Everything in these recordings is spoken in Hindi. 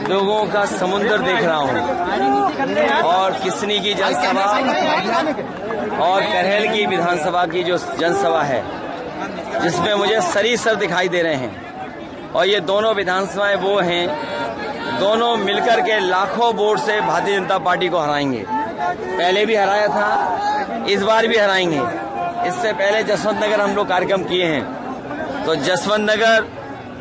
लोगों का समुद्र देख रहा हूँ और किसनी की जनसभा और करहेल की विधानसभा की जो जनसभा है जिसमें मुझे सरीसर दिखाई दे रहे हैं। और ये दोनों विधानसभाएं वो हैं, दोनों मिलकर के लाखों वोट से भारतीय जनता पार्टी को हराएंगे। पहले भी हराया था, इस बार भी हराएंगे। इससे पहले जसवंत नगर हम लोग कार्यक्रम किए हैं, तो जसवंत नगर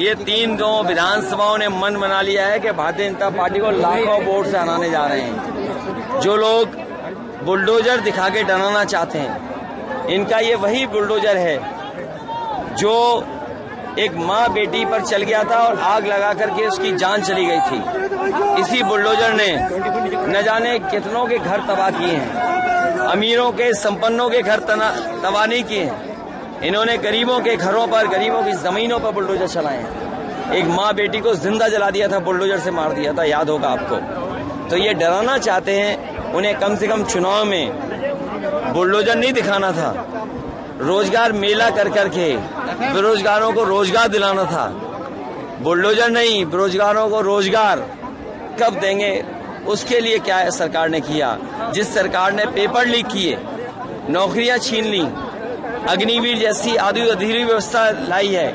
ये दो विधानसभाओं ने मन बना लिया है कि भारतीय जनता पार्टी को लाखों वोट से हराने जा रहे हैं। जो लोग बुलडोजर दिखा के डराना चाहते हैं, इनका ये वही बुलडोजर है जो एक माँ बेटी पर चल गया था और आग लगा करके उसकी जान चली गई थी। इसी बुलडोजर ने न जाने कितनों के घर तबाह किए हैं, अमीरों के संपन्नों के घर तबाह नहीं किए हैं। इन्होंने गरीबों के घरों पर, गरीबों की जमीनों पर बुलडोजर चलाए हैं। एक माँ बेटी को जिंदा जला दिया था, बुलडोजर से मार दिया था, याद होगा आपको। तो ये डराना चाहते हैं, उन्हें कम से कम चुनाव में बुलडोजर नहीं दिखाना था, रोजगार मेला कर करके बेरोजगारों को रोजगार दिलाना था। बुलडोजर नहीं, बेरोजगारों को रोजगार कब देंगे, उसके लिए क्या सरकार ने किया। जिस सरकार ने पेपर लीक किए, नौकरियां छीन ली, अग्निवीर जैसी अधूरी व्यवस्था लाई है,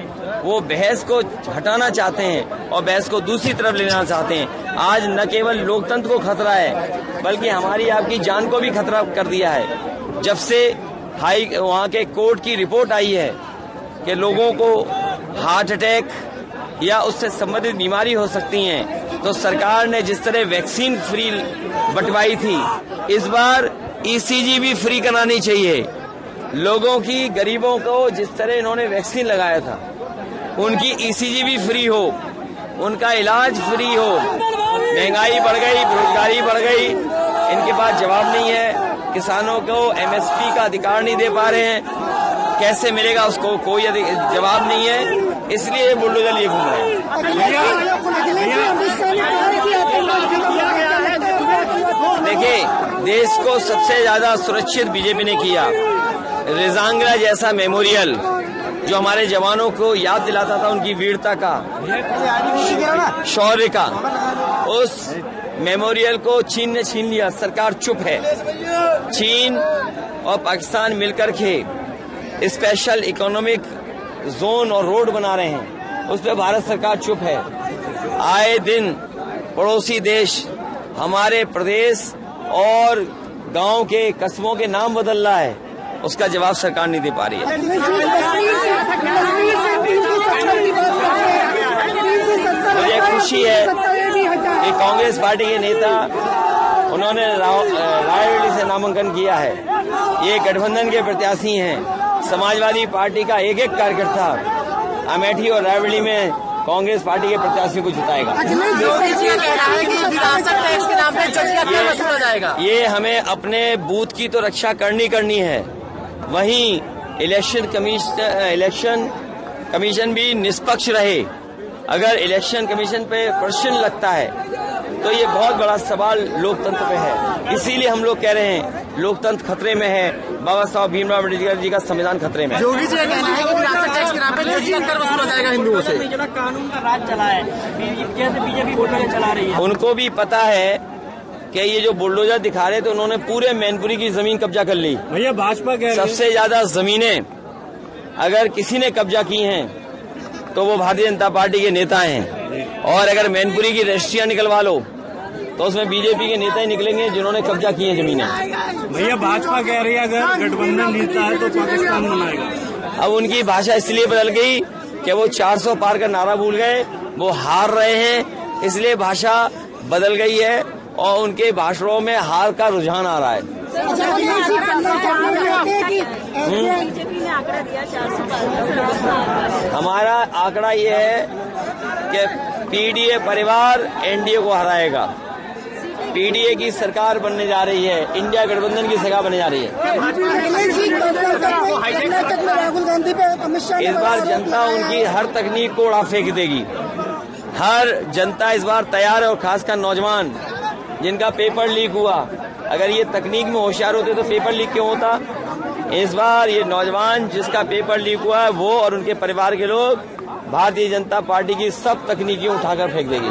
वो बहस को हटाना चाहते हैं और बहस को दूसरी तरफ लेना चाहते हैं। आज न केवल लोकतंत्र को खतरा है, बल्कि हमारी आपकी जान को भी खतरा कर दिया है। जब से वहाँ के कोर्ट की रिपोर्ट आई है कि लोगों को हार्ट अटैक या उससे संबंधित बीमारी हो सकती है, तो सरकार ने जिस तरह वैक्सीन फ्री बंटवाई थी, इस बार ईसीजी भी फ्री करानी चाहिए। लोगों की, गरीबों को जिस तरह इन्होंने वैक्सीन लगाया था, उनकी ईसीजी भी फ्री हो, उनका इलाज फ्री हो। महंगाई बढ़ गई, बेरोजगारी बढ़ गई, इनके पास जवाब नहीं है। किसानों को एमएसपी का अधिकार नहीं दे पा रहे हैं, कैसे मिलेगा उसको कोई जवाब नहीं है, इसलिए बुलडोजर लिए घूम रहे हैं। देखिए, देश को सबसे ज्यादा सुरक्षित बीजेपी ने किया। रिजांगरा जैसा मेमोरियल जो हमारे जवानों को याद दिलाता था उनकी वीरता का, शौर्य का, उस मेमोरियल को चीन ने छीन लिया। सरकार चुप है। चीन और पाकिस्तान मिलकर के स्पेशल इकोनॉमिक जोन और रोड बना रहे हैं, उस पर भारत सरकार चुप है। आए दिन पड़ोसी देश हमारे प्रदेश और गांव के, कस्बों के नाम बदल रहा है, उसका जवाब सरकार नहीं दे पा रही है। मुझे खुशी है कि कांग्रेस पार्टी के नेता, उन्होंने रायबरेली से नामांकन किया है। ये गठबंधन के प्रत्याशी हैं। समाजवादी पार्टी का एक एक कार्यकर्ता अमेठी और रायबरेली में कांग्रेस पार्टी के प्रत्याशी को जिताएगा। ये हमें अपने बूथ की तो रक्षा करनी है, वहीं इलेक्शन कमीशन भी निष्पक्ष रहे। अगर इलेक्शन कमीशन पे प्रश्न लगता है तो ये बहुत बड़ा सवाल लोकतंत्र पे है। इसीलिए हम लोग कह रहे हैं लोकतंत्र खतरे में है, बाबा साहब भीमराव अम्बेडकर जी का संविधान खतरे में है। योगी जी कहते हैं कि विरासत टैक्स के नाम पे कर वसूला जाएगा हिंदुओं से। कानून का राज चला है, जैसे बीजेपी बुलडोजर चला रही है। उनको भी पता है कि ये जो बुलडोजर दिखा रहे थे, उन्होंने पूरे मैनपुरी की जमीन कब्जा कर ली। भैया भाजपा कह रही है सबसे ज्यादा जमीनें अगर किसी ने कब्जा की हैं तो वो भारतीय जनता पार्टी के नेता हैं। और अगर मैनपुरी की रजिस्ट्रियां निकलवा लो तो उसमें बीजेपी के नेता ही निकलेंगे जिन्होंने कब्जा की हैं जमीनें। भैया भाजपा कह रही है अगर गठबंधन जीतता है तो पाकिस्तान बनाएगा। अब उनकी भाषा इसलिए बदल गई कि वो 400 पार का नारा भूल गए, वो हार रहे हैं, इसलिए भाषा बदल गई है और उनके भाषणों में हार का रुझान आ रहा है। हमारा आंकड़ा ये है कि पीडीए परिवार एनडीए को हराएगा। पीडीए की सरकार बनने जा रही है, इंडिया गठबंधन की सरकार बनने जा रही है। इस बार जनता उनकी हर तकनीक को उड़ा फेंक देगी। हर जनता इस बार तैयार है, और खासकर नौजवान जिनका पेपर लीक हुआ। अगर ये तकनीक में होशियार होते तो पेपर लीक क्यों होता। इस बार ये नौजवान जिसका पेपर लीक हुआ है, वो और उनके परिवार के लोग भारतीय जनता पार्टी की सब तकनीकी उठाकर फेंक देगी।